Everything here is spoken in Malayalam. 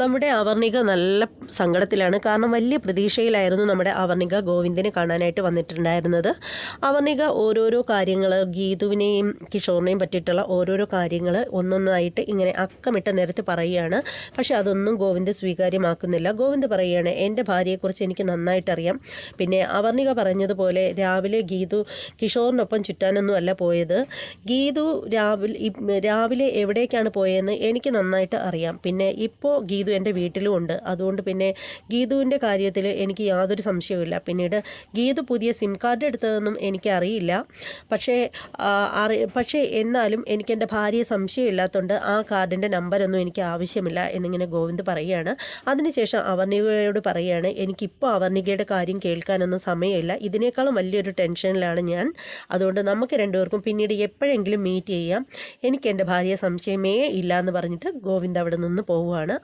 നമ്മുടെ അവർണിക നല്ല സങ്കടത്തിലാണ്. കാരണം വലിയ പ്രതീക്ഷയിലായിരുന്നു നമ്മുടെ അവർണിക ഗോവിന്ദനെ കാണാനായിട്ട് വന്നിട്ടുണ്ടായിരുന്നത്. അവർണിക ഓരോരോ കാര്യങ്ങൾ ഗീതുവിനെയും കിഷോറിനെയും പറ്റിയിട്ടുള്ള ഓരോരോ കാര്യങ്ങൾ ഒന്നൊന്നായിട്ട് ഇങ്ങനെ അക്കമിട്ട് നിരത്തി പറയുകയാണ്. പക്ഷെ അതൊന്നും ഗോവിന്ദ് സ്വീകാര്യമാക്കുന്നില്ല. ഗോവിന്ദ് പറയുകയാണ്, എൻ്റെ ഭാര്യയെക്കുറിച്ച് എനിക്ക് നന്നായിട്ടറിയാം. പിന്നെ അവർണിക പറഞ്ഞതുപോലെ രാവിലെ ഗീതു കിഷോറിനൊപ്പം ചുറ്റാനൊന്നും അല്ല പോയത്. ഗീതു രാവിലെ എവിടേക്കാണ് പോയതെന്ന് എനിക്ക് നന്നായിട്ട് അറിയാം. പിന്നെ ഇപ്പോൾ ഗീതു എൻ്റെ വീട്ടിലും ഉണ്ട്. അതുകൊണ്ട് പിന്നെ ഗീതുവിൻ്റെ കാര്യത്തിൽ എനിക്ക് യാതൊരു സംശയവുമില്ല. പിന്നീട് ഗീതു പുതിയ സിം കാർഡ് എടുത്തതൊന്നും എനിക്കറിയില്ല. പക്ഷേ എന്നാലും എനിക്ക് എൻ്റെ ഭാര്യയെ സംശയമില്ലാത്തതുകൊണ്ട് ആ കാർഡിൻ്റെ നമ്പരൊന്നും എനിക്ക് ആവശ്യമില്ല എന്നിങ്ങനെ ഗോവിന്ദ് പറയുകയാണ്. അതിനുശേഷം അവർണികയോട് പറയുകയാണ്, എനിക്കിപ്പോൾ അവർണികയുടെ കാര്യം കേൾക്കാനൊന്നും സമയമില്ല. ഇതിനേക്കാളും വലിയൊരു ടെൻഷനിലാണ് ഞാൻ. അതുകൊണ്ട് നമുക്ക് രണ്ടുപേർക്കും പിന്നീട് എപ്പോഴെങ്കിലും മീറ്റ് ചെയ്യാം. എനിക്ക് എൻ്റെ ഭാര്യയെ സംശയമേ ഇല്ല എന്ന് പറഞ്ഞിട്ട് ഗോവിന്ദ് അവിടെ നിന്ന് പോവുകയാണ്.